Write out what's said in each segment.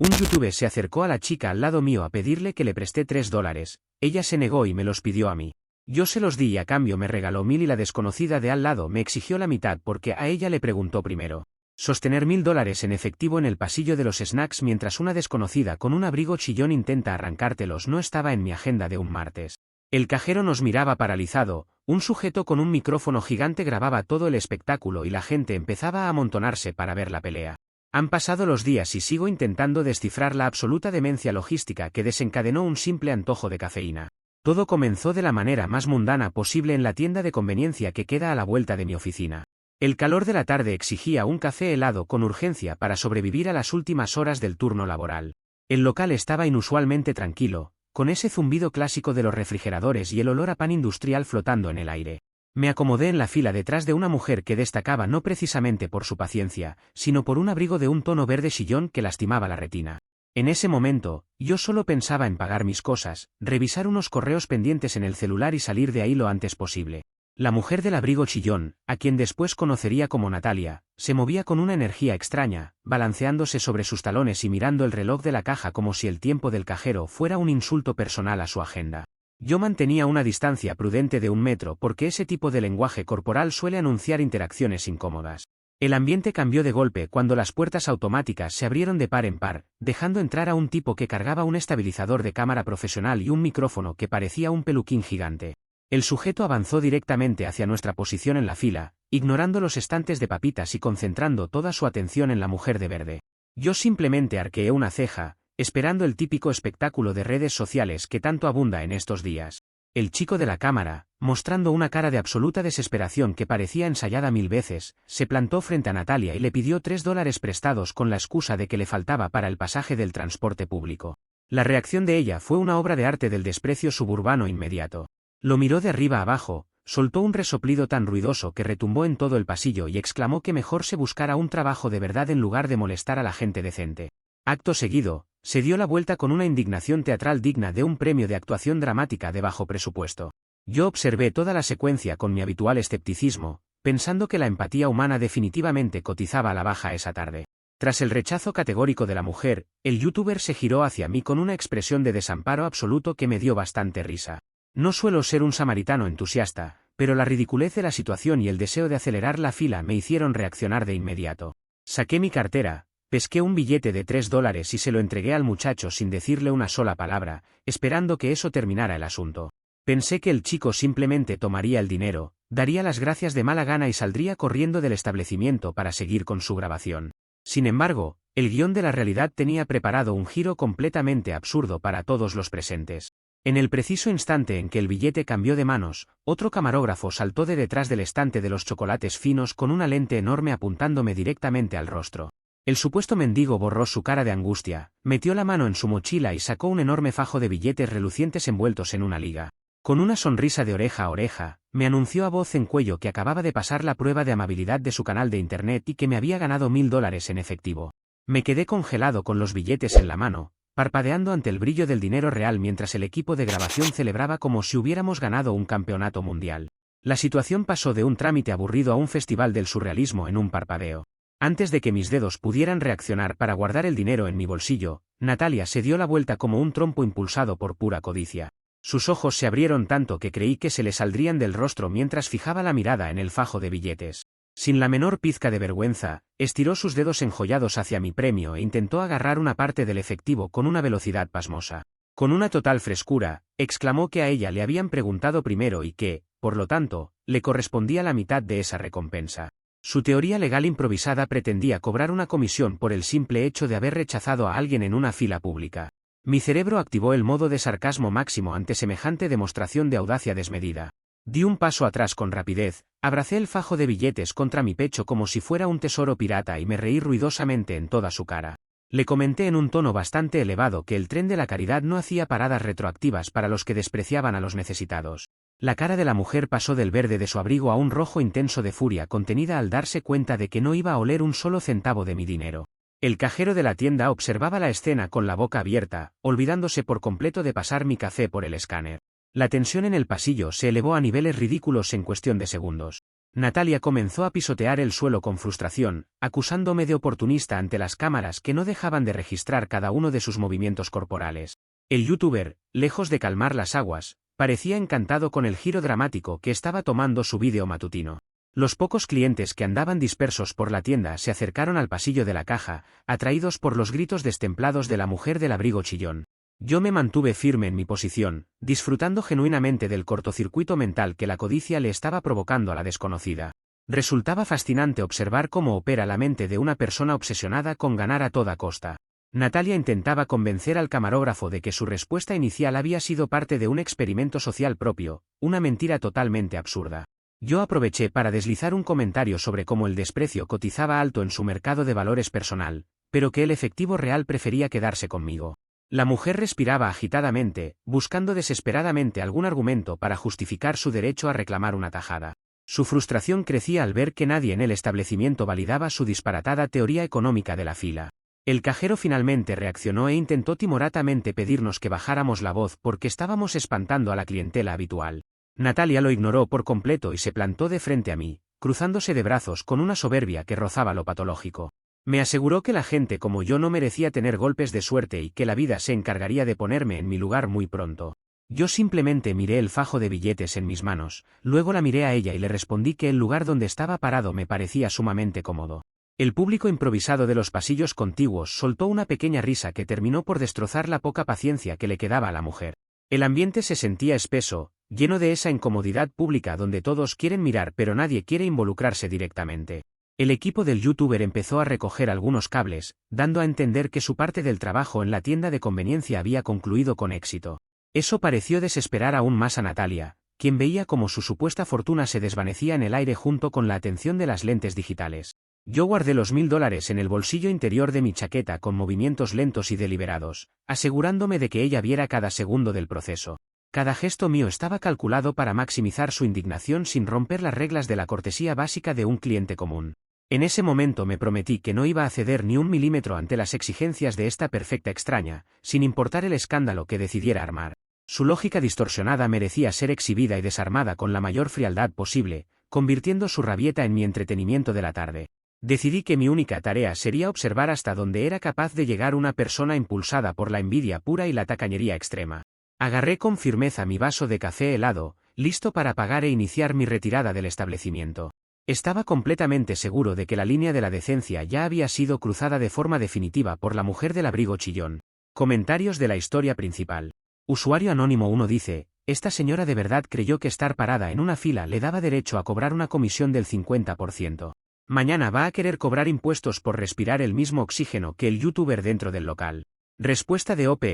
Un youtuber se acercó a la chica al lado mío a pedirle que le presté $3. Ella se negó y me los pidió a mí. Yo se los di y a cambio me regaló 1000 y la desconocida de al lado me exigió la mitad porque a ella le preguntó primero. Sostener $1000 en efectivo en el pasillo de los snacks mientras una desconocida con un abrigo chillón intenta arrancártelos no estaba en mi agenda de un martes. El cajero nos miraba paralizado, un sujeto con un micrófono gigante grababa todo el espectáculo y la gente empezaba a amontonarse para ver la pelea. Han pasado los días y sigo intentando descifrar la absoluta demencia logística que desencadenó un simple antojo de cafeína. Todo comenzó de la manera más mundana posible en la tienda de conveniencia que queda a la vuelta de mi oficina. El calor de la tarde exigía un café helado con urgencia para sobrevivir a las últimas horas del turno laboral. El local estaba inusualmente tranquilo, con ese zumbido clásico de los refrigeradores y el olor a pan industrial flotando en el aire. Me acomodé en la fila detrás de una mujer que destacaba no precisamente por su paciencia, sino por un abrigo de un tono verde chillón que lastimaba la retina. En ese momento, yo solo pensaba en pagar mis cosas, revisar unos correos pendientes en el celular y salir de ahí lo antes posible. La mujer del abrigo chillón, a quien después conocería como Natalia, se movía con una energía extraña, balanceándose sobre sus talones y mirando el reloj de la caja como si el tiempo del cajero fuera un insulto personal a su agenda. Yo mantenía una distancia prudente de 1 metro porque ese tipo de lenguaje corporal suele anunciar interacciones incómodas. El ambiente cambió de golpe cuando las puertas automáticas se abrieron de par en par, dejando entrar a un tipo que cargaba un estabilizador de cámara profesional y un micrófono que parecía un peluquín gigante. El sujeto avanzó directamente hacia nuestra posición en la fila, ignorando los estantes de papitas y concentrando toda su atención en la mujer de verde. Yo simplemente arqueé una ceja, esperando el típico espectáculo de redes sociales que tanto abunda en estos días. El chico de la cámara, mostrando una cara de absoluta desesperación que parecía ensayada 1000 veces, se plantó frente a Natalia y le pidió $3 prestados con la excusa de que le faltaba para el pasaje del transporte público. La reacción de ella fue una obra de arte del desprecio suburbano inmediato. Lo miró de arriba a abajo, soltó un resoplido tan ruidoso que retumbó en todo el pasillo y exclamó que mejor se buscara un trabajo de verdad en lugar de molestar a la gente decente. Acto seguido, se dio la vuelta con una indignación teatral digna de un premio de actuación dramática de bajo presupuesto. Yo observé toda la secuencia con mi habitual escepticismo, pensando que la empatía humana definitivamente cotizaba a la baja esa tarde. Tras el rechazo categórico de la mujer, el youtuber se giró hacia mí con una expresión de desamparo absoluto que me dio bastante risa. No suelo ser un samaritano entusiasta, pero la ridiculez de la situación y el deseo de acelerar la fila me hicieron reaccionar de inmediato. Saqué mi cartera, pesqué un billete de $3 y se lo entregué al muchacho sin decirle una sola palabra, esperando que eso terminara el asunto. Pensé que el chico simplemente tomaría el dinero, daría las gracias de mala gana y saldría corriendo del establecimiento para seguir con su grabación. Sin embargo, el guión de la realidad tenía preparado un giro completamente absurdo para todos los presentes. En el preciso instante en que el billete cambió de manos, otro camarógrafo saltó de detrás del estante de los chocolates finos con una lente enorme apuntándome directamente al rostro. El supuesto mendigo borró su cara de angustia, metió la mano en su mochila y sacó un enorme fajo de billetes relucientes envueltos en una liga. Con una sonrisa de oreja a oreja, me anunció a voz en cuello que acababa de pasar la prueba de amabilidad de su canal de internet y que me había ganado $1000 en efectivo. Me quedé congelado con los billetes en la mano, parpadeando ante el brillo del dinero real mientras el equipo de grabación celebraba como si hubiéramos ganado un campeonato mundial. La situación pasó de un trámite aburrido a un festival del surrealismo en un parpadeo. Antes de que mis dedos pudieran reaccionar para guardar el dinero en mi bolsillo, Natalia se dio la vuelta como un trompo impulsado por pura codicia. Sus ojos se abrieron tanto que creí que se le saldrían del rostro mientras fijaba la mirada en el fajo de billetes. Sin la menor pizca de vergüenza, estiró sus dedos enjollados hacia mi premio e intentó agarrar una parte del efectivo con una velocidad pasmosa. Con una total frescura, exclamó que a ella le habían preguntado primero y que, por lo tanto, le correspondía la mitad de esa recompensa. Su teoría legal improvisada pretendía cobrar una comisión por el simple hecho de haber rechazado a alguien en una fila pública. Mi cerebro activó el modo de sarcasmo máximo ante semejante demostración de audacia desmedida. Di un paso atrás con rapidez, abracé el fajo de billetes contra mi pecho como si fuera un tesoro pirata y me reí ruidosamente en toda su cara. Le comenté en un tono bastante elevado que el tren de la caridad no hacía paradas retroactivas para los que despreciaban a los necesitados. La cara de la mujer pasó del verde de su abrigo a un rojo intenso de furia contenida al darse cuenta de que no iba a oler un solo centavo de mi dinero. El cajero de la tienda observaba la escena con la boca abierta, olvidándose por completo de pasar mi café por el escáner. La tensión en el pasillo se elevó a niveles ridículos en cuestión de segundos. Natalia comenzó a pisotear el suelo con frustración, acusándome de oportunista ante las cámaras que no dejaban de registrar cada uno de sus movimientos corporales. El youtuber, lejos de calmar las aguas, parecía encantado con el giro dramático que estaba tomando su vídeo matutino. Los pocos clientes que andaban dispersos por la tienda se acercaron al pasillo de la caja, atraídos por los gritos destemplados de la mujer del abrigo chillón. Yo me mantuve firme en mi posición, disfrutando genuinamente del cortocircuito mental que la codicia le estaba provocando a la desconocida. Resultaba fascinante observar cómo opera la mente de una persona obsesionada con ganar a toda costa. Natalia intentaba convencer al camarógrafo de que su respuesta inicial había sido parte de un experimento social propio, una mentira totalmente absurda. Yo aproveché para deslizar un comentario sobre cómo el desprecio cotizaba alto en su mercado de valores personal, pero que el efectivo real prefería quedarse conmigo. La mujer respiraba agitadamente, buscando desesperadamente algún argumento para justificar su derecho a reclamar una tajada. Su frustración crecía al ver que nadie en el establecimiento validaba su disparatada teoría económica de la fila. El cajero finalmente reaccionó e intentó timoratamente pedirnos que bajáramos la voz porque estábamos espantando a la clientela habitual. Natalia lo ignoró por completo y se plantó de frente a mí, cruzándose de brazos con una soberbia que rozaba lo patológico. Me aseguró que la gente como yo no merecía tener golpes de suerte y que la vida se encargaría de ponerme en mi lugar muy pronto. Yo simplemente miré el fajo de billetes en mis manos, luego la miré a ella y le respondí que el lugar donde estaba parado me parecía sumamente cómodo. El público improvisado de los pasillos contiguos soltó una pequeña risa que terminó por destrozar la poca paciencia que le quedaba a la mujer. El ambiente se sentía espeso, lleno de esa incomodidad pública donde todos quieren mirar pero nadie quiere involucrarse directamente. El equipo del youtuber empezó a recoger algunos cables, dando a entender que su parte del trabajo en la tienda de conveniencia había concluido con éxito. Eso pareció desesperar aún más a Natalia, quien veía cómo su supuesta fortuna se desvanecía en el aire junto con la atención de las lentes digitales. Yo guardé los $1000 en el bolsillo interior de mi chaqueta con movimientos lentos y deliberados, asegurándome de que ella viera cada segundo del proceso. Cada gesto mío estaba calculado para maximizar su indignación sin romper las reglas de la cortesía básica de un cliente común. En ese momento me prometí que no iba a ceder ni un milímetro ante las exigencias de esta perfecta extraña, sin importar el escándalo que decidiera armar. Su lógica distorsionada merecía ser exhibida y desarmada con la mayor frialdad posible, convirtiendo su rabieta en mi entretenimiento de la tarde. Decidí que mi única tarea sería observar hasta dónde era capaz de llegar una persona impulsada por la envidia pura y la tacañería extrema. Agarré con firmeza mi vaso de café helado, listo para pagar e iniciar mi retirada del establecimiento. Estaba completamente seguro de que la línea de la decencia ya había sido cruzada de forma definitiva por la mujer del abrigo chillón. Comentarios de la historia principal. Usuario anónimo 1 dice, esta señora de verdad creyó que estar parada en una fila le daba derecho a cobrar una comisión del 50%. Mañana va a querer cobrar impuestos por respirar el mismo oxígeno que el youtuber dentro del local. Respuesta de OP,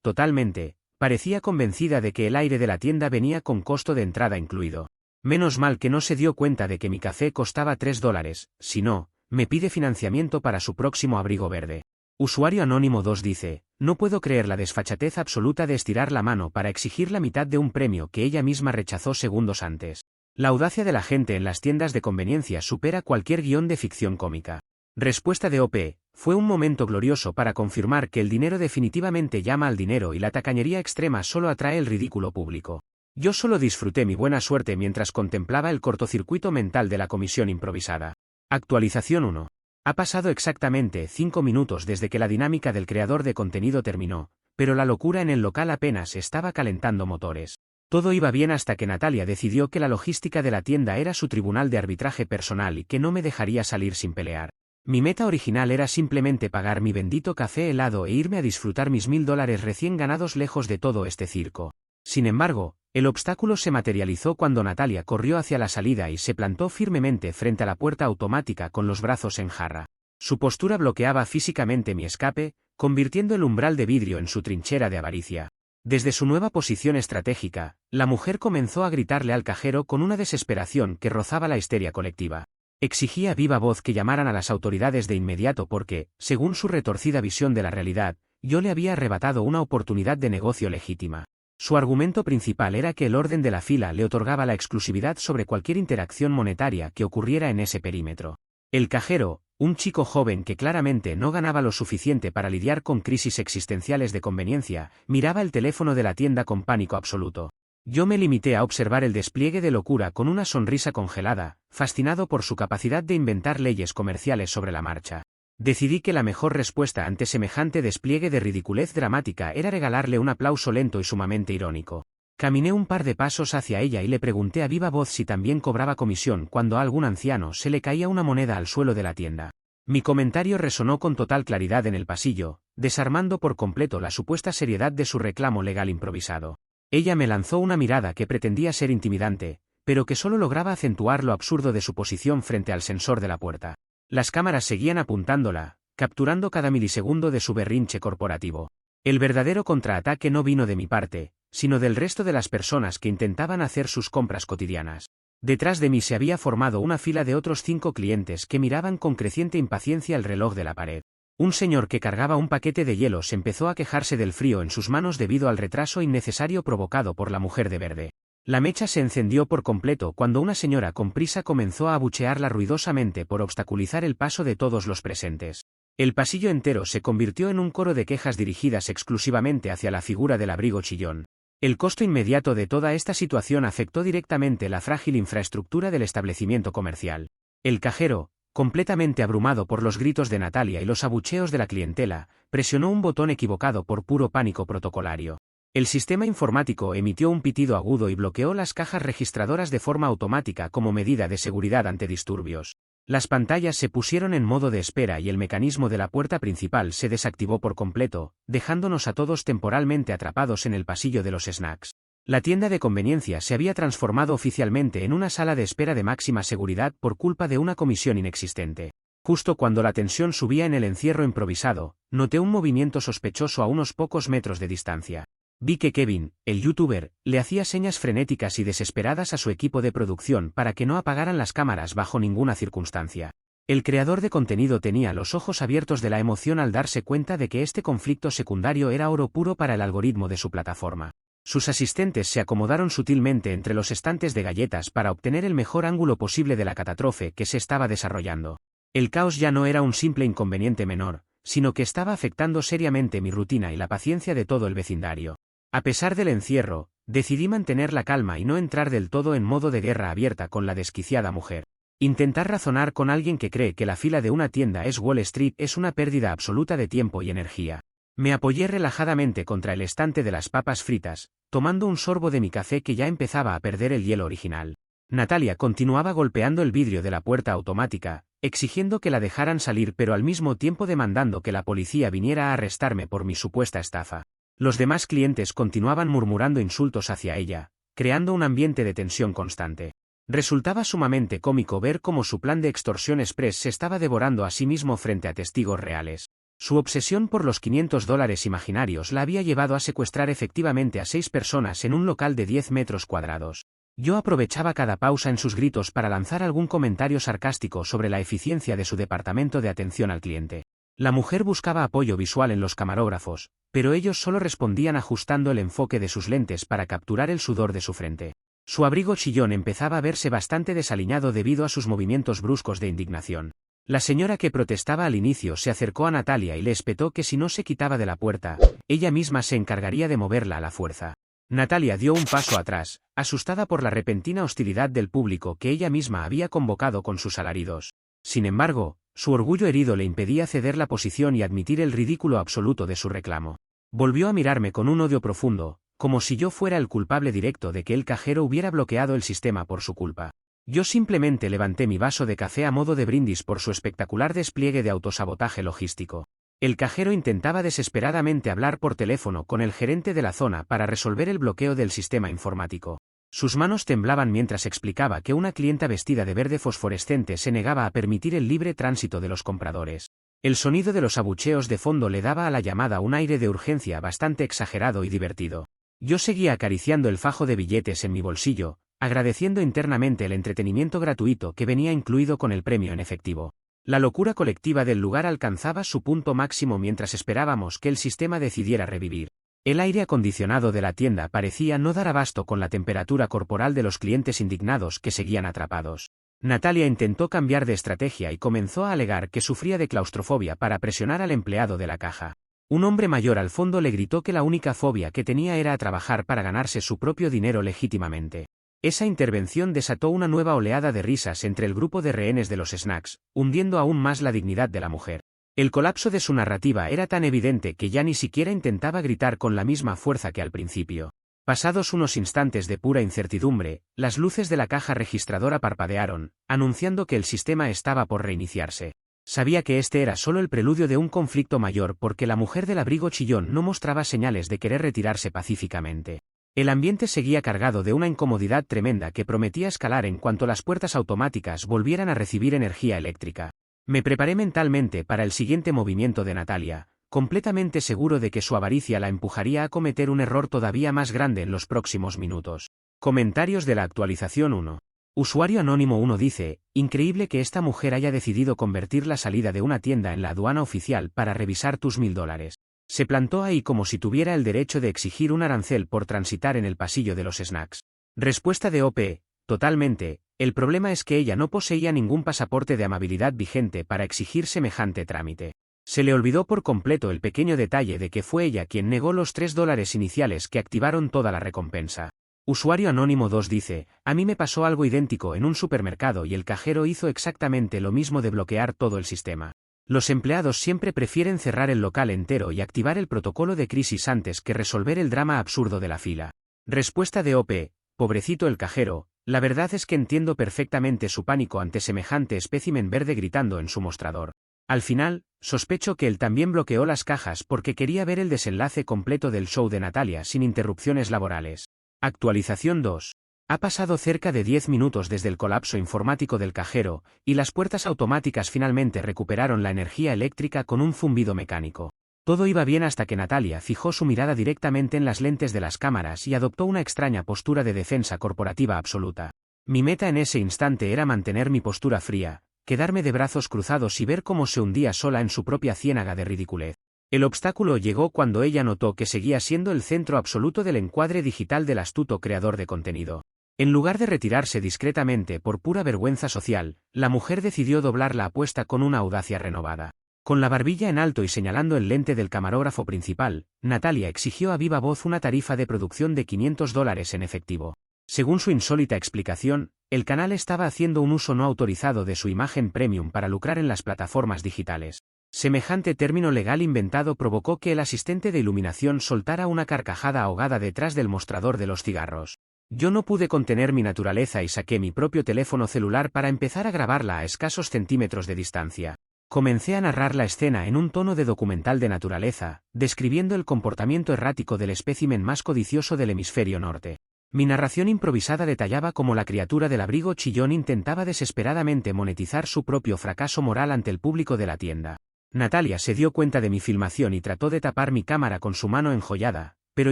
totalmente, parecía convencida de que el aire de la tienda venía con costo de entrada incluido. Menos mal que no se dio cuenta de que mi café costaba $3, si no, me pide financiamiento para su próximo abrigo verde. Usuario anónimo 2 dice, no puedo creer la desfachatez absoluta de estirar la mano para exigir la mitad de un premio que ella misma rechazó segundos antes. La audacia de la gente en las tiendas de conveniencia supera cualquier guión de ficción cómica. Respuesta de OP, fue un momento glorioso para confirmar que el dinero definitivamente llama al dinero y la tacañería extrema solo atrae el ridículo público. Yo solo disfruté mi buena suerte mientras contemplaba el cortocircuito mental de la comisión improvisada. Actualización 1. Ha pasado exactamente 5 minutos desde que la dinámica del creador de contenido terminó, pero la locura en el local apenas estaba calentando motores. Todo iba bien hasta que Natalia decidió que la logística de la tienda era su tribunal de arbitraje personal y que no me dejaría salir sin pelear. Mi meta original era simplemente pagar mi bendito café helado e irme a disfrutar mis $1000 recién ganados lejos de todo este circo. Sin embargo, el obstáculo se materializó cuando Natalia corrió hacia la salida y se plantó firmemente frente a la puerta automática con los brazos en jarra. Su postura bloqueaba físicamente mi escape, convirtiendo el umbral de vidrio en su trinchera de avaricia. Desde su nueva posición estratégica, la mujer comenzó a gritarle al cajero con una desesperación que rozaba la histeria colectiva. Exigía a viva voz que llamaran a las autoridades de inmediato porque, según su retorcida visión de la realidad, yo le había arrebatado una oportunidad de negocio legítima. Su argumento principal era que el orden de la fila le otorgaba la exclusividad sobre cualquier interacción monetaria que ocurriera en ese perímetro. El cajero, un chico joven que claramente no ganaba lo suficiente para lidiar con crisis existenciales de conveniencia, miraba el teléfono de la tienda con pánico absoluto. Yo me limité a observar el despliegue de locura con una sonrisa congelada, fascinado por su capacidad de inventar leyes comerciales sobre la marcha. Decidí que la mejor respuesta ante semejante despliegue de ridiculez dramática era regalarle un aplauso lento y sumamente irónico. Caminé un par de pasos hacia ella y le pregunté a viva voz si también cobraba comisión cuando a algún anciano se le caía una moneda al suelo de la tienda. Mi comentario resonó con total claridad en el pasillo, desarmando por completo la supuesta seriedad de su reclamo legal improvisado. Ella me lanzó una mirada que pretendía ser intimidante, pero que solo lograba acentuar lo absurdo de su posición frente al sensor de la puerta. Las cámaras seguían apuntándola, capturando cada milisegundo de su berrinche corporativo. El verdadero contraataque no vino de mi parte, sino del resto de las personas que intentaban hacer sus compras cotidianas. Detrás de mí se había formado una fila de otros 5 clientes que miraban con creciente impaciencia el reloj de la pared. Un señor que cargaba un paquete de hielos empezó a quejarse del frío en sus manos debido al retraso innecesario provocado por la mujer de verde. La mecha se encendió por completo cuando una señora con prisa comenzó a abuchearla ruidosamente por obstaculizar el paso de todos los presentes. El pasillo entero se convirtió en un coro de quejas dirigidas exclusivamente hacia la figura del abrigo chillón. El costo inmediato de toda esta situación afectó directamente la frágil infraestructura del establecimiento comercial. El cajero, completamente abrumado por los gritos de Natalia y los abucheos de la clientela, presionó un botón equivocado por puro pánico protocolario. El sistema informático emitió un pitido agudo y bloqueó las cajas registradoras de forma automática como medida de seguridad ante disturbios. Las pantallas se pusieron en modo de espera y el mecanismo de la puerta principal se desactivó por completo, dejándonos a todos temporalmente atrapados en el pasillo de los snacks. La tienda de conveniencia se había transformado oficialmente en una sala de espera de máxima seguridad por culpa de una comisión inexistente. Justo cuando la tensión subía en el encierro improvisado, noté un movimiento sospechoso a unos pocos metros de distancia. Vi que Kevin, el youtuber, le hacía señas frenéticas y desesperadas a su equipo de producción para que no apagaran las cámaras bajo ninguna circunstancia. El creador de contenido tenía los ojos abiertos de la emoción al darse cuenta de que este conflicto secundario era oro puro para el algoritmo de su plataforma. Sus asistentes se acomodaron sutilmente entre los estantes de galletas para obtener el mejor ángulo posible de la catástrofe que se estaba desarrollando. El caos ya no era un simple inconveniente menor, sino que estaba afectando seriamente mi rutina y la paciencia de todo el vecindario. A pesar del encierro, decidí mantener la calma y no entrar del todo en modo de guerra abierta con la desquiciada mujer. Intentar razonar con alguien que cree que la fila de una tienda es Wall Street es una pérdida absoluta de tiempo y energía. Me apoyé relajadamente contra el estante de las papas fritas, tomando un sorbo de mi café que ya empezaba a perder el hielo original. Natalia continuaba golpeando el vidrio de la puerta automática, exigiendo que la dejaran salir pero al mismo tiempo demandando que la policía viniera a arrestarme por mi supuesta estafa. Los demás clientes continuaban murmurando insultos hacia ella, creando un ambiente de tensión constante. Resultaba sumamente cómico ver cómo su plan de extorsión express se estaba devorando a sí mismo frente a testigos reales. Su obsesión por los $500 imaginarios la había llevado a secuestrar efectivamente a 6 personas en un local de 10 metros cuadrados. Yo aprovechaba cada pausa en sus gritos para lanzar algún comentario sarcástico sobre la eficiencia de su departamento de atención al cliente. La mujer buscaba apoyo visual en los camarógrafos, pero ellos solo respondían ajustando el enfoque de sus lentes para capturar el sudor de su frente. Su abrigo chillón empezaba a verse bastante desaliñado debido a sus movimientos bruscos de indignación. La señora que protestaba al inicio se acercó a Natalia y le espetó que si no se quitaba de la puerta, ella misma se encargaría de moverla a la fuerza. Natalia dio un paso atrás, asustada por la repentina hostilidad del público que ella misma había convocado con sus alaridos. Sin embargo, su orgullo herido le impedía ceder la posición y admitir el ridículo absoluto de su reclamo. Volvió a mirarme con un odio profundo, como si yo fuera el culpable directo de que el cajero hubiera bloqueado el sistema por su culpa. Yo simplemente levanté mi vaso de café a modo de brindis por su espectacular despliegue de autosabotaje logístico. El cajero intentaba desesperadamente hablar por teléfono con el gerente de la zona para resolver el bloqueo del sistema informático. Sus manos temblaban mientras explicaba que una clienta vestida de verde fosforescente se negaba a permitir el libre tránsito de los compradores. El sonido de los abucheos de fondo le daba a la llamada un aire de urgencia bastante exagerado y divertido. Yo seguía acariciando el fajo de billetes en mi bolsillo, agradeciendo internamente el entretenimiento gratuito que venía incluido con el premio en efectivo. La locura colectiva del lugar alcanzaba su punto máximo mientras esperábamos que el sistema decidiera revivir. El aire acondicionado de la tienda parecía no dar abasto con la temperatura corporal de los clientes indignados que seguían atrapados. Natalia intentó cambiar de estrategia y comenzó a alegar que sufría de claustrofobia para presionar al empleado de la caja. Un hombre mayor al fondo le gritó que la única fobia que tenía era a trabajar para ganarse su propio dinero legítimamente. Esa intervención desató una nueva oleada de risas entre el grupo de rehenes de los snacks, hundiendo aún más la dignidad de la mujer. El colapso de su narrativa era tan evidente que ya ni siquiera intentaba gritar con la misma fuerza que al principio. Pasados unos instantes de pura incertidumbre, las luces de la caja registradora parpadearon, anunciando que el sistema estaba por reiniciarse. Sabía que este era solo el preludio de un conflicto mayor porque la mujer del abrigo chillón no mostraba señales de querer retirarse pacíficamente. El ambiente seguía cargado de una incomodidad tremenda que prometía escalar en cuanto las puertas automáticas volvieran a recibir energía eléctrica. Me preparé mentalmente para el siguiente movimiento de Natalia, completamente seguro de que su avaricia la empujaría a cometer un error todavía más grande en los próximos minutos. Comentarios de la actualización 1. Usuario Anónimo 1 dice, increíble que esta mujer haya decidido convertir la salida de una tienda en la aduana oficial para revisar tus $1000. Se plantó ahí como si tuviera el derecho de exigir un arancel por transitar en el pasillo de los snacks. Respuesta de OP, totalmente, el problema es que ella no poseía ningún pasaporte de amabilidad vigente para exigir semejante trámite. Se le olvidó por completo el pequeño detalle de que fue ella quien negó los $3 iniciales que activaron toda la recompensa. Usuario Anónimo 2 dice, a mí me pasó algo idéntico en un supermercado y el cajero hizo exactamente lo mismo de bloquear todo el sistema. Los empleados siempre prefieren cerrar el local entero y activar el protocolo de crisis antes que resolver el drama absurdo de la fila. Respuesta de OP, pobrecito el cajero, la verdad es que entiendo perfectamente su pánico ante semejante espécimen verde gritando en su mostrador. Al final, sospecho que él también bloqueó las cajas porque quería ver el desenlace completo del show de Natalia sin interrupciones laborales. Actualización 2. Ha pasado cerca de 10 minutos desde el colapso informático del cajero, y las puertas automáticas finalmente recuperaron la energía eléctrica con un zumbido mecánico. Todo iba bien hasta que Natalia fijó su mirada directamente en las lentes de las cámaras y adoptó una extraña postura de defensa corporativa absoluta. Mi meta en ese instante era mantener mi postura fría, quedarme de brazos cruzados y ver cómo se hundía sola en su propia ciénaga de ridiculez. El obstáculo llegó cuando ella notó que seguía siendo el centro absoluto del encuadre digital del astuto creador de contenido. En lugar de retirarse discretamente por pura vergüenza social, la mujer decidió doblar la apuesta con una audacia renovada. Con la barbilla en alto y señalando el lente del camarógrafo principal, Natalia exigió a viva voz una tarifa de producción de $500 en efectivo. Según su insólita explicación, el canal estaba haciendo un uso no autorizado de su imagen premium para lucrar en las plataformas digitales. Semejante término legal inventado provocó que el asistente de iluminación soltara una carcajada ahogada detrás del mostrador de los cigarros. Yo no pude contener mi naturaleza y saqué mi propio teléfono celular para empezar a grabarla a escasos centímetros de distancia. Comencé a narrar la escena en un tono de documental de naturaleza, describiendo el comportamiento errático del espécimen más codicioso del hemisferio norte. Mi narración improvisada detallaba cómo la criatura del abrigo chillón intentaba desesperadamente monetizar su propio fracaso moral ante el público de la tienda. Natalia se dio cuenta de mi filmación y trató de tapar mi cámara con su mano enjollada, pero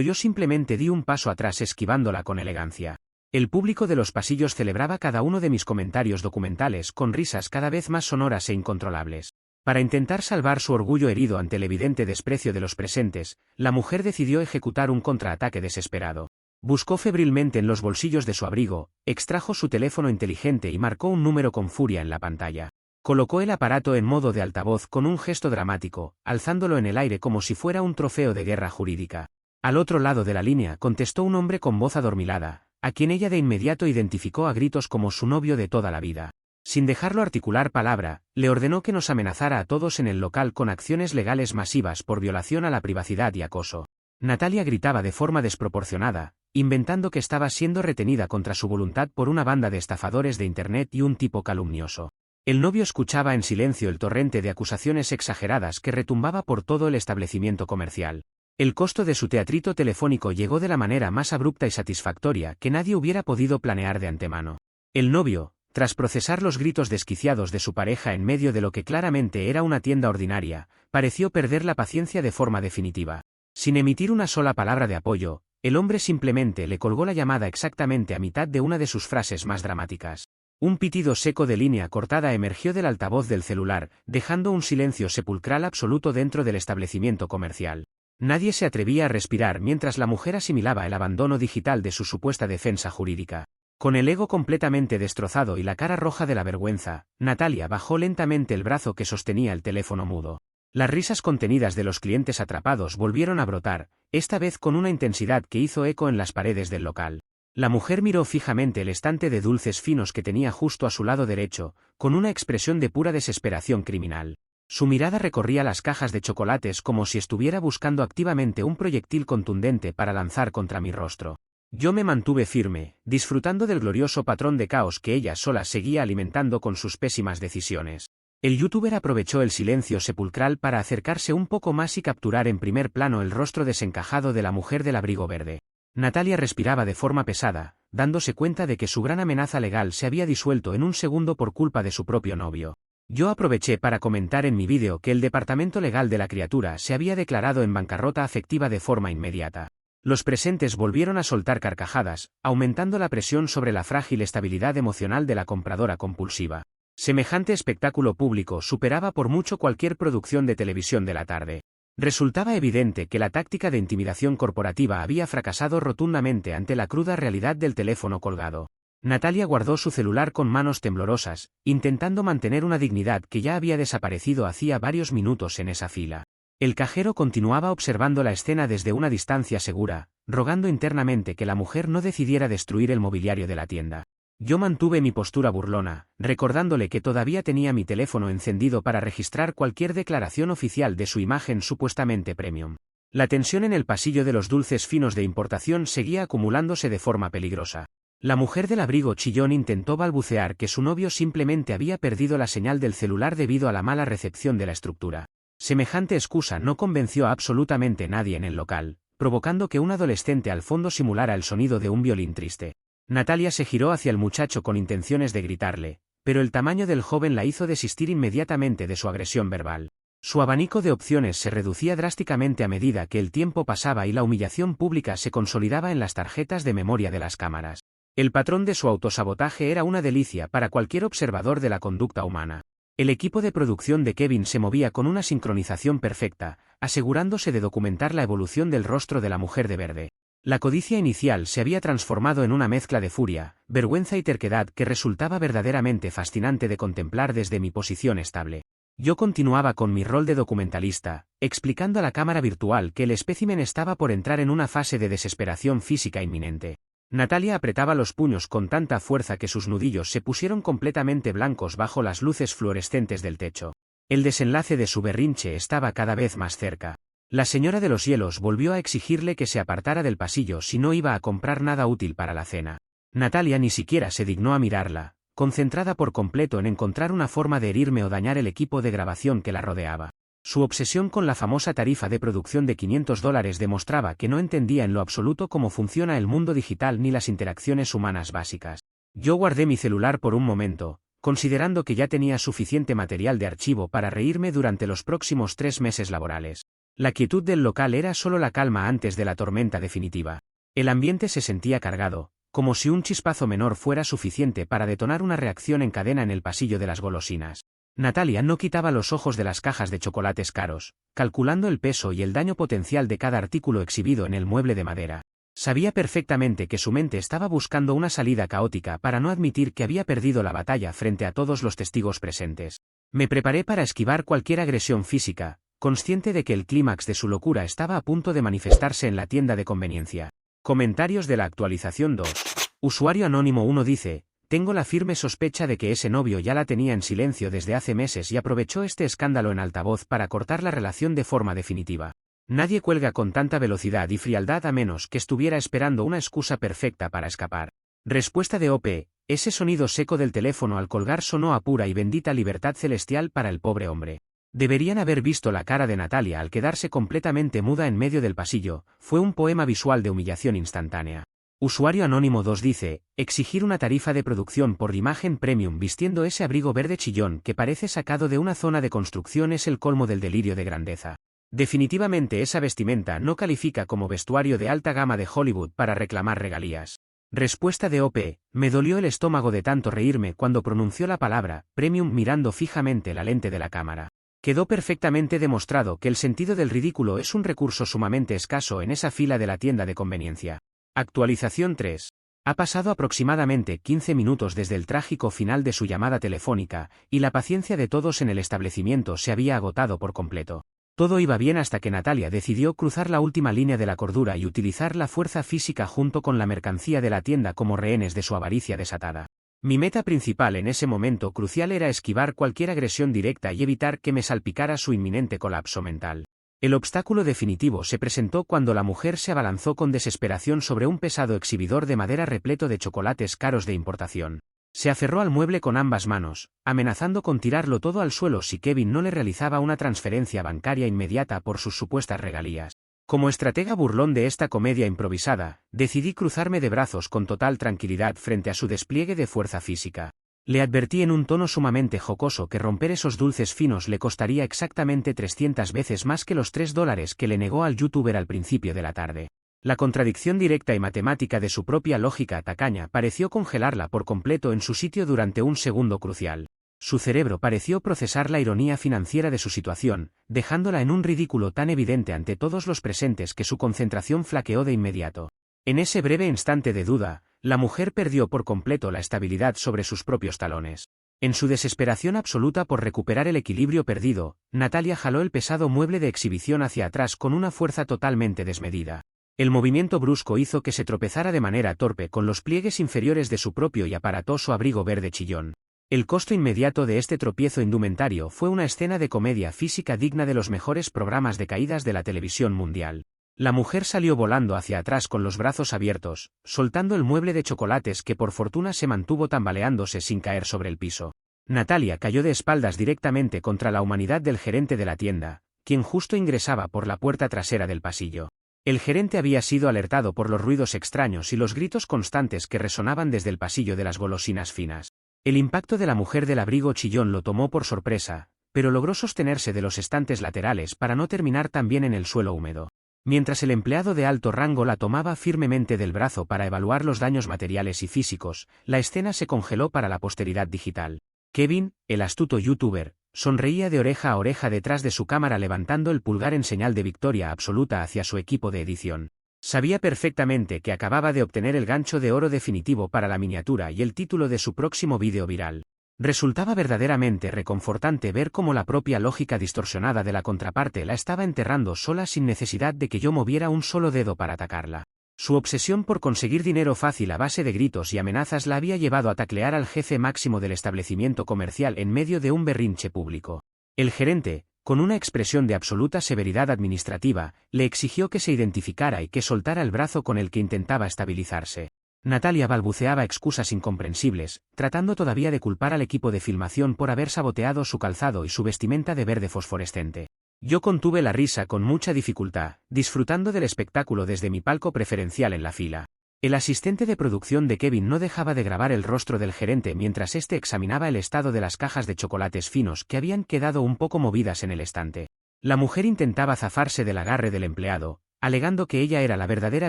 yo simplemente di un paso atrás esquivándola con elegancia. El público de los pasillos celebraba cada uno de mis comentarios documentales con risas cada vez más sonoras e incontrolables. Para intentar salvar su orgullo herido ante el evidente desprecio de los presentes, la mujer decidió ejecutar un contraataque desesperado. Buscó febrilmente en los bolsillos de su abrigo, extrajo su teléfono inteligente y marcó un número con furia en la pantalla. Colocó el aparato en modo de altavoz con un gesto dramático, alzándolo en el aire como si fuera un trofeo de guerra jurídica. Al otro lado de la línea contestó un hombre con voz adormilada, a quien ella de inmediato identificó a gritos como su novio de toda la vida. Sin dejarlo articular palabra, le ordenó que nos amenazara a todos en el local con acciones legales masivas por violación a la privacidad y acoso. Natalia gritaba de forma desproporcionada, inventando que estaba siendo retenida contra su voluntad por una banda de estafadores de Internet y un tipo calumnioso. El novio escuchaba en silencio el torrente de acusaciones exageradas que retumbaba por todo el establecimiento comercial. El costo de su teatrito telefónico llegó de la manera más abrupta y satisfactoria que nadie hubiera podido planear de antemano. El novio, tras procesar los gritos desquiciados de su pareja en medio de lo que claramente era una tienda ordinaria, pareció perder la paciencia de forma definitiva. Sin emitir una sola palabra de apoyo, el hombre simplemente le colgó la llamada exactamente a mitad de una de sus frases más dramáticas. Un pitido seco de línea cortada emergió del altavoz del celular, dejando un silencio sepulcral absoluto dentro del establecimiento comercial. Nadie se atrevía a respirar mientras la mujer asimilaba el abandono digital de su supuesta defensa jurídica. Con el ego completamente destrozado y la cara roja de la vergüenza, Natalia bajó lentamente el brazo que sostenía el teléfono mudo. Las risas contenidas de los clientes atrapados volvieron a brotar, esta vez con una intensidad que hizo eco en las paredes del local. La mujer miró fijamente el estante de dulces finos que tenía justo a su lado derecho, con una expresión de pura desesperación criminal. Su mirada recorría las cajas de chocolates como si estuviera buscando activamente un proyectil contundente para lanzar contra mi rostro. Yo me mantuve firme, disfrutando del glorioso patrón de caos que ella sola seguía alimentando con sus pésimas decisiones. El youtuber aprovechó el silencio sepulcral para acercarse un poco más y capturar en primer plano el rostro desencajado de la mujer del abrigo verde. Natalia respiraba de forma pesada, dándose cuenta de que su gran amenaza legal se había disuelto en un segundo por culpa de su propio novio. Yo aproveché para comentar en mi vídeo que el departamento legal de la criatura se había declarado en bancarrota afectiva de forma inmediata. Los presentes volvieron a soltar carcajadas, aumentando la presión sobre la frágil estabilidad emocional de la compradora compulsiva. Semejante espectáculo público superaba por mucho cualquier producción de televisión de la tarde. Resultaba evidente que la táctica de intimidación corporativa había fracasado rotundamente ante la cruda realidad del teléfono colgado. Natalia guardó su celular con manos temblorosas, intentando mantener una dignidad que ya había desaparecido hacía varios minutos en esa fila. El cajero continuaba observando la escena desde una distancia segura, rogando internamente que la mujer no decidiera destruir el mobiliario de la tienda. Yo mantuve mi postura burlona, recordándole que todavía tenía mi teléfono encendido para registrar cualquier declaración oficial de su imagen supuestamente premium. La tensión en el pasillo de los dulces finos de importación seguía acumulándose de forma peligrosa. La mujer del abrigo chillón intentó balbucear que su novio simplemente había perdido la señal del celular debido a la mala recepción de la estructura. Semejante excusa no convenció a absolutamente nadie en el local, provocando que un adolescente al fondo simulara el sonido de un violín triste. Natalia se giró hacia el muchacho con intenciones de gritarle, pero el tamaño del joven la hizo desistir inmediatamente de su agresión verbal. Su abanico de opciones se reducía drásticamente a medida que el tiempo pasaba y la humillación pública se consolidaba en las tarjetas de memoria de las cámaras. El patrón de su autosabotaje era una delicia para cualquier observador de la conducta humana. El equipo de producción de Kevin se movía con una sincronización perfecta, asegurándose de documentar la evolución del rostro de la mujer de verde. La codicia inicial se había transformado en una mezcla de furia, vergüenza y terquedad que resultaba verdaderamente fascinante de contemplar desde mi posición estable. Yo continuaba con mi rol de documentalista, explicando a la cámara virtual que el espécimen estaba por entrar en una fase de desesperación física inminente. Natalia apretaba los puños con tanta fuerza que sus nudillos se pusieron completamente blancos bajo las luces fluorescentes del techo. El desenlace de su berrinche estaba cada vez más cerca. La señora de los hielos volvió a exigirle que se apartara del pasillo si no iba a comprar nada útil para la cena. Natalia ni siquiera se dignó a mirarla, concentrada por completo en encontrar una forma de herirme o dañar el equipo de grabación que la rodeaba. Su obsesión con la famosa tarifa de producción de $500 demostraba que no entendía en lo absoluto cómo funciona el mundo digital ni las interacciones humanas básicas. Yo guardé mi celular por un momento, considerando que ya tenía suficiente material de archivo para reírme durante los próximos 3 meses laborales. La quietud del local era solo la calma antes de la tormenta definitiva. El ambiente se sentía cargado, como si un chispazo menor fuera suficiente para detonar una reacción en cadena en el pasillo de las golosinas. Natalia no quitaba los ojos de las cajas de chocolates caros, calculando el peso y el daño potencial de cada artículo exhibido en el mueble de madera. Sabía perfectamente que su mente estaba buscando una salida caótica para no admitir que había perdido la batalla frente a todos los testigos presentes. Me preparé para esquivar cualquier agresión física, consciente de que el clímax de su locura estaba a punto de manifestarse en la tienda de conveniencia. Comentarios de la actualización 2. Usuario anónimo 1 dice: tengo la firme sospecha de que ese novio ya la tenía en silencio desde hace meses y aprovechó este escándalo en altavoz para cortar la relación de forma definitiva. Nadie cuelga con tanta velocidad y frialdad a menos que estuviera esperando una excusa perfecta para escapar. Respuesta de OP: ese sonido seco del teléfono al colgar sonó a pura y bendita libertad celestial para el pobre hombre. Deberían haber visto la cara de Natalia al quedarse completamente muda en medio del pasillo, fue un poema visual de humillación instantánea. Usuario anónimo 2 dice: exigir una tarifa de producción por imagen premium vistiendo ese abrigo verde chillón que parece sacado de una zona de construcción es el colmo del delirio de grandeza. Definitivamente esa vestimenta no califica como vestuario de alta gama de Hollywood para reclamar regalías. Respuesta de OP: me dolió el estómago de tanto reírme cuando pronunció la palabra premium mirando fijamente la lente de la cámara. Quedó perfectamente demostrado que el sentido del ridículo es un recurso sumamente escaso en esa fila de la tienda de conveniencia. Actualización 3. Ha pasado aproximadamente 15 minutos desde el trágico final de su llamada telefónica, y la paciencia de todos en el establecimiento se había agotado por completo. Todo iba bien hasta que Natalia decidió cruzar la última línea de la cordura y utilizar la fuerza física junto con la mercancía de la tienda como rehenes de su avaricia desatada. Mi meta principal en ese momento crucial era esquivar cualquier agresión directa y evitar que me salpicara su inminente colapso mental. El obstáculo definitivo se presentó cuando la mujer se abalanzó con desesperación sobre un pesado exhibidor de madera repleto de chocolates caros de importación. Se aferró al mueble con ambas manos, amenazando con tirarlo todo al suelo si Kevin no le realizaba una transferencia bancaria inmediata por sus supuestas regalías. Como estratega burlón de esta comedia improvisada, decidí cruzarme de brazos con total tranquilidad frente a su despliegue de fuerza física. Le advertí en un tono sumamente jocoso que romper esos dulces finos le costaría exactamente 300 veces más que los $3 que le negó al youtuber al principio de la tarde. La contradicción directa y matemática de su propia lógica tacaña pareció congelarla por completo en su sitio durante un segundo crucial. Su cerebro pareció procesar la ironía financiera de su situación, dejándola en un ridículo tan evidente ante todos los presentes que su concentración flaqueó de inmediato. En ese breve instante de duda, la mujer perdió por completo la estabilidad sobre sus propios talones. En su desesperación absoluta por recuperar el equilibrio perdido, Natalia jaló el pesado mueble de exhibición hacia atrás con una fuerza totalmente desmedida. El movimiento brusco hizo que se tropezara de manera torpe con los pliegues inferiores de su propio y aparatoso abrigo verde chillón. El costo inmediato de este tropiezo indumentario fue una escena de comedia física digna de los mejores programas de caídas de la televisión mundial. La mujer salió volando hacia atrás con los brazos abiertos, soltando el mueble de chocolates que por fortuna se mantuvo tambaleándose sin caer sobre el piso. Natalia cayó de espaldas directamente contra la humanidad del gerente de la tienda, quien justo ingresaba por la puerta trasera del pasillo. El gerente había sido alertado por los ruidos extraños y los gritos constantes que resonaban desde el pasillo de las golosinas finas. El impacto de la mujer del abrigo chillón lo tomó por sorpresa, pero logró sostenerse de los estantes laterales para no terminar también en el suelo húmedo. Mientras el empleado de alto rango la tomaba firmemente del brazo para evaluar los daños materiales y físicos, la escena se congeló para la posteridad digital. Kevin, el astuto youtuber, sonreía de oreja a oreja detrás de su cámara levantando el pulgar en señal de victoria absoluta hacia su equipo de edición. Sabía perfectamente que acababa de obtener el gancho de oro definitivo para la miniatura y el título de su próximo vídeo viral. Resultaba verdaderamente reconfortante ver cómo la propia lógica distorsionada de la contraparte la estaba enterrando sola sin necesidad de que yo moviera un solo dedo para atacarla. Su obsesión por conseguir dinero fácil a base de gritos y amenazas la había llevado a taclear al jefe máximo del establecimiento comercial en medio de un berrinche público. El gerente, con una expresión de absoluta severidad administrativa, le exigió que se identificara y que soltara el brazo con el que intentaba estabilizarse. Natalia balbuceaba excusas incomprensibles, tratando todavía de culpar al equipo de filmación por haber saboteado su calzado y su vestimenta de verde fosforescente. Yo contuve la risa con mucha dificultad, disfrutando del espectáculo desde mi palco preferencial en la fila. El asistente de producción de Kevin no dejaba de grabar el rostro del gerente mientras éste examinaba el estado de las cajas de chocolates finos que habían quedado un poco movidas en el estante. La mujer intentaba zafarse del agarre del empleado, alegando que ella era la verdadera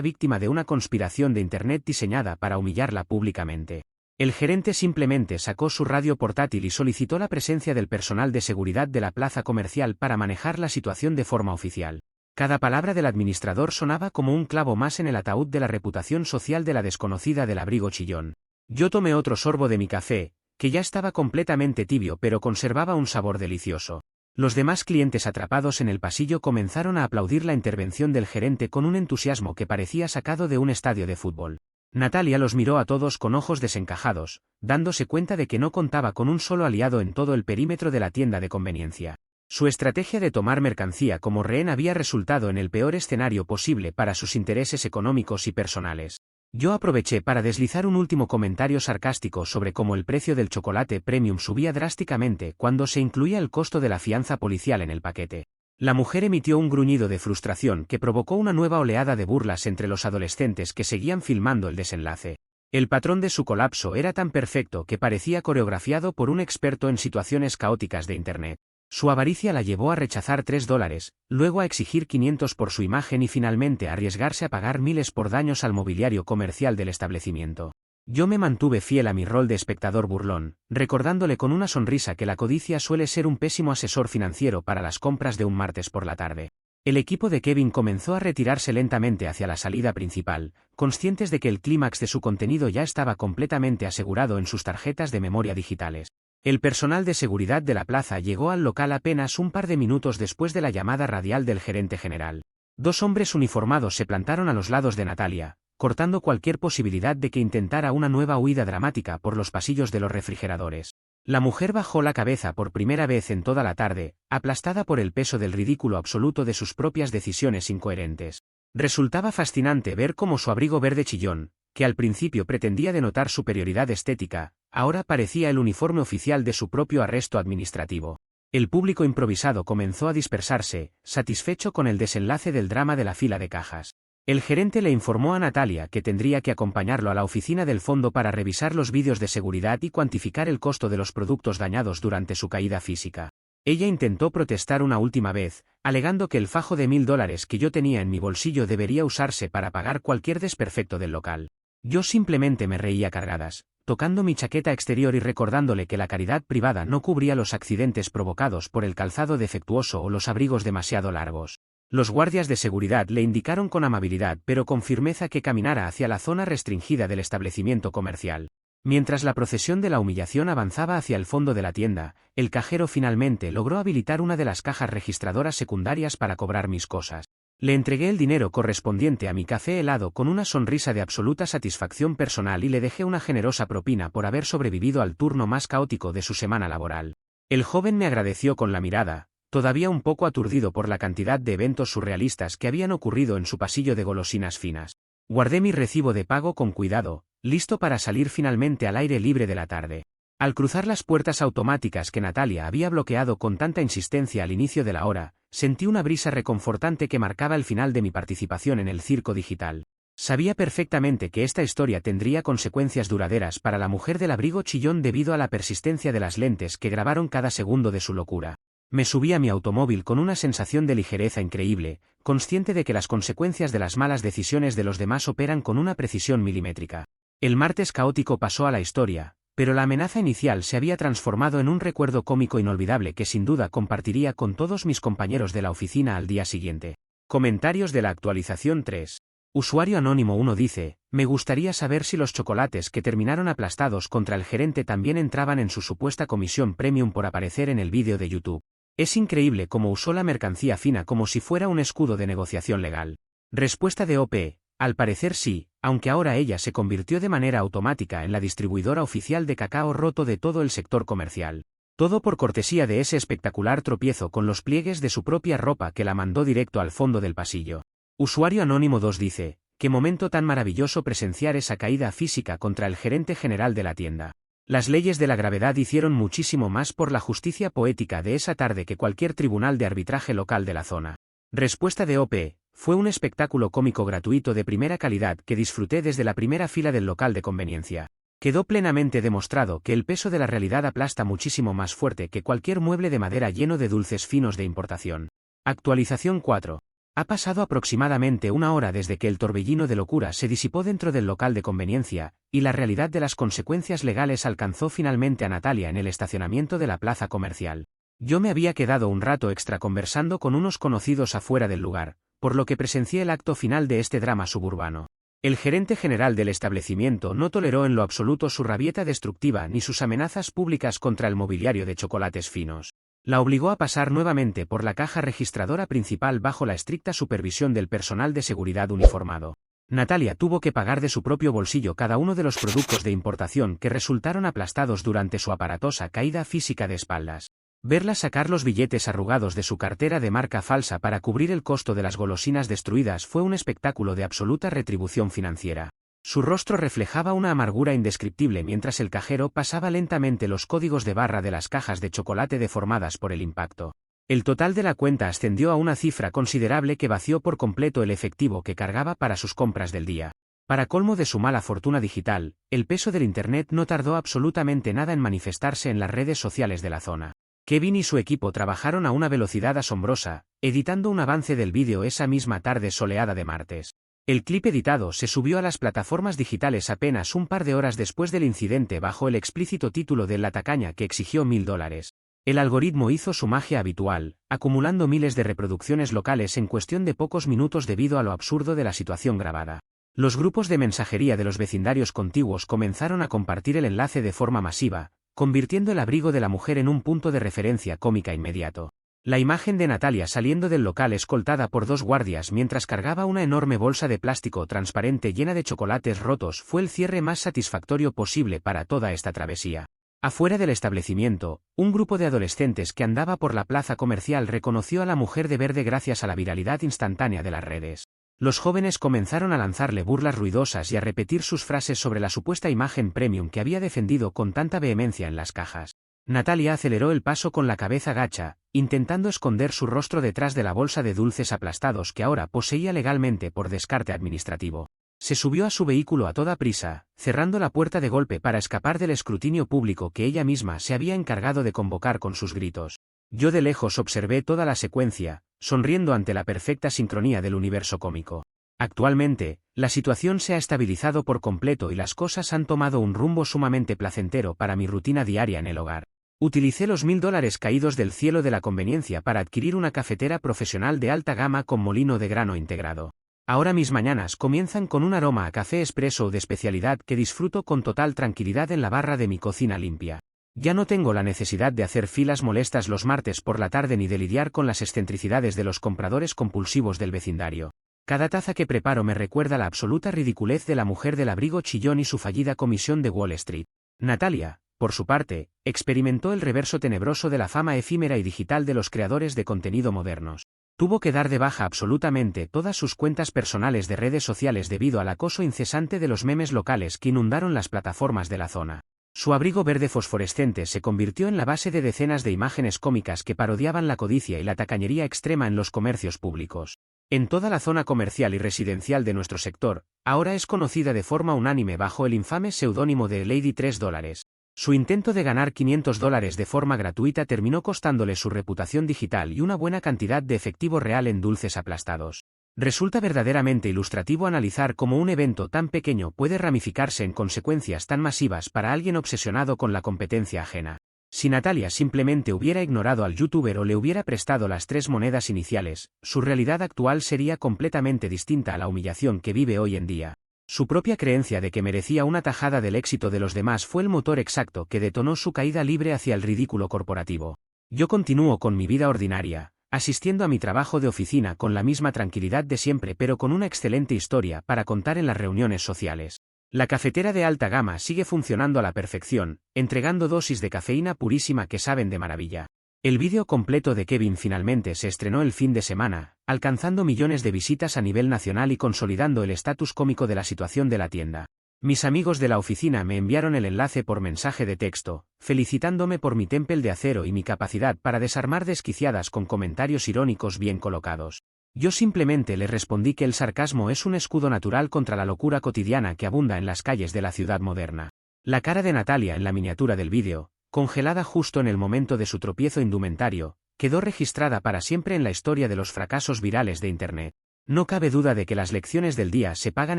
víctima de una conspiración de Internet diseñada para humillarla públicamente. El gerente simplemente sacó su radio portátil y solicitó la presencia del personal de seguridad de la plaza comercial para manejar la situación de forma oficial. Cada palabra del administrador sonaba como un clavo más en el ataúd de la reputación social de la desconocida del abrigo chillón. Yo tomé otro sorbo de mi café, que ya estaba completamente tibio pero conservaba un sabor delicioso. Los demás clientes atrapados en el pasillo comenzaron a aplaudir la intervención del gerente con un entusiasmo que parecía sacado de un estadio de fútbol. Natalia los miró a todos con ojos desencajados, dándose cuenta de que no contaba con un solo aliado en todo el perímetro de la tienda de conveniencia. Su estrategia de tomar mercancía como rehén había resultado en el peor escenario posible para sus intereses económicos y personales. Yo aproveché para deslizar un último comentario sarcástico sobre cómo el precio del chocolate premium subía drásticamente cuando se incluía el costo de la fianza policial en el paquete. La mujer emitió un gruñido de frustración que provocó una nueva oleada de burlas entre los adolescentes que seguían filmando el desenlace. El patrón de su colapso era tan perfecto que parecía coreografiado por un experto en situaciones caóticas de Internet. Su avaricia la llevó a rechazar $3, luego a exigir 500 por su imagen y finalmente a arriesgarse a pagar miles por daños al mobiliario comercial del establecimiento. Yo me mantuve fiel a mi rol de espectador burlón, recordándole con una sonrisa que la codicia suele ser un pésimo asesor financiero para las compras de un martes por la tarde. El equipo de Kevin comenzó a retirarse lentamente hacia la salida principal, conscientes de que el clímax de su contenido ya estaba completamente asegurado en sus tarjetas de memoria digitales. El personal de seguridad de la plaza llegó al local apenas un par de minutos después de la llamada radial del gerente general. 2 hombres uniformados se plantaron a los lados de Natalia, cortando cualquier posibilidad de que intentara una nueva huida dramática por los pasillos de los refrigeradores. La mujer bajó la cabeza por primera vez en toda la tarde, aplastada por el peso del ridículo absoluto de sus propias decisiones incoherentes. Resultaba fascinante ver cómo su abrigo verde chillón, que al principio pretendía denotar superioridad estética, ahora parecía el uniforme oficial de su propio arresto administrativo. El público improvisado comenzó a dispersarse, satisfecho con el desenlace del drama de la fila de cajas. El gerente le informó a Natalia que tendría que acompañarlo a la oficina del fondo para revisar los vídeos de seguridad y cuantificar el costo de los productos dañados durante su caída física. Ella intentó protestar una última vez, alegando que el fajo de $1000 que yo tenía en mi bolsillo debería usarse para pagar cualquier desperfecto del local. Yo simplemente me reía cargadas, tocando mi chaqueta exterior y recordándole que la caridad privada no cubría los accidentes provocados por el calzado defectuoso o los abrigos demasiado largos. Los guardias de seguridad le indicaron con amabilidad pero con firmeza que caminara hacia la zona restringida del establecimiento comercial. Mientras la procesión de la humillación avanzaba hacia el fondo de la tienda, el cajero finalmente logró habilitar una de las cajas registradoras secundarias para cobrar mis cosas. Le entregué el dinero correspondiente a mi café helado con una sonrisa de absoluta satisfacción personal y le dejé una generosa propina por haber sobrevivido al turno más caótico de su semana laboral. El joven me agradeció con la mirada, todavía un poco aturdido por la cantidad de eventos surrealistas que habían ocurrido en su pasillo de golosinas finas. Guardé mi recibo de pago con cuidado, listo para salir finalmente al aire libre de la tarde. Al cruzar las puertas automáticas que Natalia había bloqueado con tanta insistencia al inicio de la hora, sentí una brisa reconfortante que marcaba el final de mi participación en el circo digital. Sabía perfectamente que esta historia tendría consecuencias duraderas para la mujer del abrigo chillón debido a la persistencia de las lentes que grabaron cada segundo de su locura. Me subí a mi automóvil con una sensación de ligereza increíble, consciente de que las consecuencias de las malas decisiones de los demás operan con una precisión milimétrica. El martes caótico pasó a la historia, pero la amenaza inicial se había transformado en un recuerdo cómico inolvidable que sin duda compartiría con todos mis compañeros de la oficina al día siguiente. Comentarios de la actualización 3. Usuario anónimo 1 dice, me gustaría saber si los chocolates que terminaron aplastados contra el gerente también entraban en su supuesta comisión premium por aparecer en el vídeo de YouTube. Es increíble cómo usó la mercancía fina como si fuera un escudo de negociación legal. Respuesta de OP, al parecer sí, aunque ahora ella se convirtió de manera automática en la distribuidora oficial de cacao roto de todo el sector comercial. Todo por cortesía de ese espectacular tropiezo con los pliegues de su propia ropa que la mandó directo al fondo del pasillo. Usuario anónimo 2 dice, qué momento tan maravilloso presenciar esa caída física contra el gerente general de la tienda. Las leyes de la gravedad hicieron muchísimo más por la justicia poética de esa tarde que cualquier tribunal de arbitraje local de la zona. Respuesta de OP, fue un espectáculo cómico gratuito de primera calidad que disfruté desde la primera fila del local de conveniencia. Quedó plenamente demostrado que el peso de la realidad aplasta muchísimo más fuerte que cualquier mueble de madera lleno de dulces finos de importación. Actualización 4. Ha pasado aproximadamente una hora desde que el torbellino de locura se disipó dentro del local de conveniencia, y la realidad de las consecuencias legales alcanzó finalmente a Natalia en el estacionamiento de la plaza comercial. Yo me había quedado un rato extra conversando con unos conocidos afuera del lugar, por lo que presencié el acto final de este drama suburbano. El gerente general del establecimiento no toleró en lo absoluto su rabieta destructiva ni sus amenazas públicas contra el mobiliario de chocolates finos. La obligó a pasar nuevamente por la caja registradora principal bajo la estricta supervisión del personal de seguridad uniformado. Natalia tuvo que pagar de su propio bolsillo cada uno de los productos de importación que resultaron aplastados durante su aparatosa caída física de espaldas. Verla sacar los billetes arrugados de su cartera de marca falsa para cubrir el costo de las golosinas destruidas fue un espectáculo de absoluta retribución financiera. Su rostro reflejaba una amargura indescriptible mientras el cajero pasaba lentamente los códigos de barra de las cajas de chocolate deformadas por el impacto. El total de la cuenta ascendió a una cifra considerable que vació por completo el efectivo que cargaba para sus compras del día. Para colmo de su mala fortuna digital, el peso del Internet no tardó absolutamente nada en manifestarse en las redes sociales de la zona. Kevin y su equipo trabajaron a una velocidad asombrosa, editando un avance del vídeo esa misma tarde soleada de martes. El clip editado se subió a las plataformas digitales apenas un par de horas después del incidente bajo el explícito título de La tacaña que exigió $1000. El algoritmo hizo su magia habitual, acumulando miles de reproducciones locales en cuestión de pocos minutos debido a lo absurdo de la situación grabada. Los grupos de mensajería de los vecindarios contiguos comenzaron a compartir el enlace de forma masiva, convirtiendo el abrigo de la mujer en un punto de referencia cómica inmediato. La imagen de Natalia saliendo del local escoltada por 2 guardias mientras cargaba una enorme bolsa de plástico transparente llena de chocolates rotos fue el cierre más satisfactorio posible para toda esta travesía. Afuera del establecimiento, un grupo de adolescentes que andaba por la plaza comercial reconoció a la mujer de verde gracias a la viralidad instantánea de las redes. Los jóvenes comenzaron a lanzarle burlas ruidosas y a repetir sus frases sobre la supuesta imagen premium que había defendido con tanta vehemencia en las cajas. Natalia aceleró el paso con la cabeza gacha, intentando esconder su rostro detrás de la bolsa de dulces aplastados que ahora poseía legalmente por descarte administrativo. Se subió a su vehículo a toda prisa, cerrando la puerta de golpe para escapar del escrutinio público que ella misma se había encargado de convocar con sus gritos. Yo de lejos observé toda la secuencia, sonriendo ante la perfecta sincronía del universo cómico. Actualmente, la situación se ha estabilizado por completo y las cosas han tomado un rumbo sumamente placentero para mi rutina diaria en el hogar. Utilicé los $1000 caídos del cielo de la conveniencia para adquirir una cafetera profesional de alta gama con molino de grano integrado. Ahora mis mañanas comienzan con un aroma a café expreso de especialidad que disfruto con total tranquilidad en la barra de mi cocina limpia. Ya no tengo la necesidad de hacer filas molestas los martes por la tarde ni de lidiar con las excentricidades de los compradores compulsivos del vecindario. Cada taza que preparo me recuerda la absoluta ridiculez de la mujer del abrigo chillón y su fallida comisión de Wall Street. Natalia, por su parte, experimentó el reverso tenebroso de la fama efímera y digital de los creadores de contenido modernos. Tuvo que dar de baja absolutamente todas sus cuentas personales de redes sociales debido al acoso incesante de los memes locales que inundaron las plataformas de la zona. Su abrigo verde fosforescente se convirtió en la base de decenas de imágenes cómicas que parodiaban la codicia y la tacañería extrema en los comercios públicos. En toda la zona comercial y residencial de nuestro sector, ahora es conocida de forma unánime bajo el infame seudónimo de Lady $3. Su intento de ganar $500 de forma gratuita terminó costándole su reputación digital y una buena cantidad de efectivo real en dulces aplastados. Resulta verdaderamente ilustrativo analizar cómo un evento tan pequeño puede ramificarse en consecuencias tan masivas para alguien obsesionado con la competencia ajena. Si Natalia simplemente hubiera ignorado al youtuber o le hubiera prestado las 3 monedas iniciales, su realidad actual sería completamente distinta a la humillación que vive hoy en día. Su propia creencia de que merecía una tajada del éxito de los demás fue el motor exacto que detonó su caída libre hacia el ridículo corporativo. Yo continúo con mi vida ordinaria, asistiendo a mi trabajo de oficina con la misma tranquilidad de siempre pero con una excelente historia para contar en las reuniones sociales. La cafetera de alta gama sigue funcionando a la perfección, entregando dosis de cafeína purísima que saben de maravilla. El vídeo completo de Kevin finalmente se estrenó el fin de semana, alcanzando millones de visitas a nivel nacional y consolidando el estatus cómico de la situación de la tienda. Mis amigos de la oficina me enviaron el enlace por mensaje de texto, felicitándome por mi temple de acero y mi capacidad para desarmar desquiciadas con comentarios irónicos bien colocados. Yo simplemente les respondí que el sarcasmo es un escudo natural contra la locura cotidiana que abunda en las calles de la ciudad moderna. La cara de Natalia en la miniatura del vídeo, congelada justo en el momento de su tropiezo indumentario, quedó registrada para siempre en la historia de los fracasos virales de Internet. No cabe duda de que las lecciones del día se pagan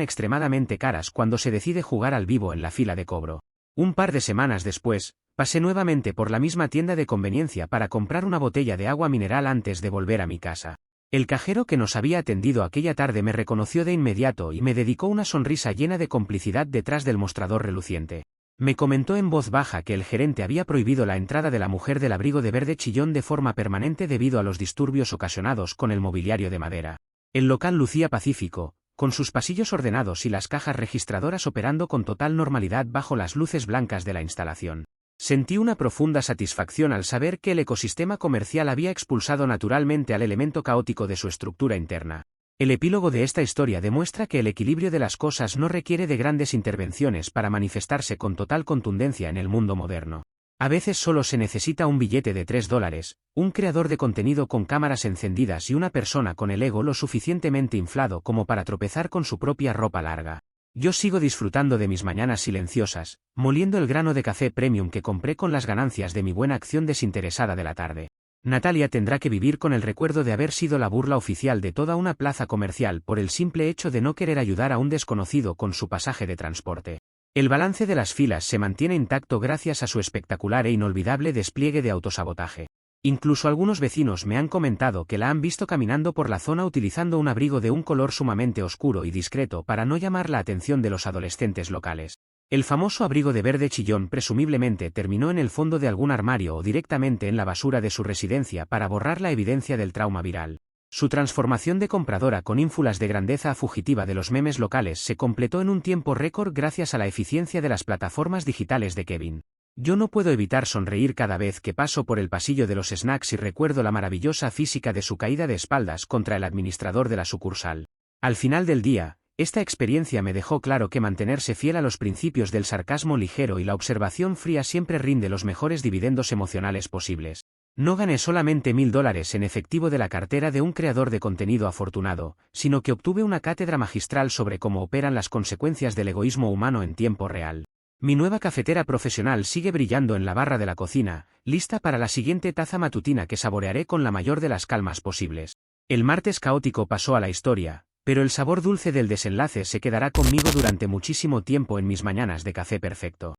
extremadamente caras cuando se decide jugar al vivo en la fila de cobro. Un par de semanas después, pasé nuevamente por la misma tienda de conveniencia para comprar una botella de agua mineral antes de volver a mi casa. El cajero que nos había atendido aquella tarde me reconoció de inmediato y me dedicó una sonrisa llena de complicidad detrás del mostrador reluciente. Me comentó en voz baja que el gerente había prohibido la entrada de la mujer del abrigo de verde chillón de forma permanente debido a los disturbios ocasionados con el mobiliario de madera. El local lucía pacífico, con sus pasillos ordenados y las cajas registradoras operando con total normalidad bajo las luces blancas de la instalación. Sentí una profunda satisfacción al saber que el ecosistema comercial había expulsado naturalmente al elemento caótico de su estructura interna. El epílogo de esta historia demuestra que el equilibrio de las cosas no requiere de grandes intervenciones para manifestarse con total contundencia en el mundo moderno. A veces solo se necesita un billete de $3, un creador de contenido con cámaras encendidas y una persona con el ego lo suficientemente inflado como para tropezar con su propia ropa larga. Yo sigo disfrutando de mis mañanas silenciosas, moliendo el grano de café premium que compré con las ganancias de mi buena acción desinteresada de la tarde. Natalia tendrá que vivir con el recuerdo de haber sido la burla oficial de toda una plaza comercial por el simple hecho de no querer ayudar a un desconocido con su pasaje de transporte. El balance de las filas se mantiene intacto gracias a su espectacular e inolvidable despliegue de autosabotaje. Incluso algunos vecinos me han comentado que la han visto caminando por la zona utilizando un abrigo de un color sumamente oscuro y discreto para no llamar la atención de los adolescentes locales. El famoso abrigo de verde chillón presumiblemente terminó en el fondo de algún armario o directamente en la basura de su residencia para borrar la evidencia del trauma viral. Su transformación de compradora con ínfulas de grandeza fugitiva de los memes locales se completó en un tiempo récord gracias a la eficiencia de las plataformas digitales de Kevin. Yo no puedo evitar sonreír cada vez que paso por el pasillo de los snacks y recuerdo la maravillosa física de su caída de espaldas contra el administrador de la sucursal. Al final del día, esta experiencia me dejó claro que mantenerse fiel a los principios del sarcasmo ligero y la observación fría siempre rinde los mejores dividendos emocionales posibles. No gané solamente $1000 en efectivo de la cartera de un creador de contenido afortunado, sino que obtuve una cátedra magistral sobre cómo operan las consecuencias del egoísmo humano en tiempo real. Mi nueva cafetera profesional sigue brillando en la barra de la cocina, lista para la siguiente taza matutina que saborearé con la mayor de las calmas posibles. El martes caótico pasó a la historia, pero el sabor dulce del desenlace se quedará conmigo durante muchísimo tiempo en mis mañanas de café perfecto.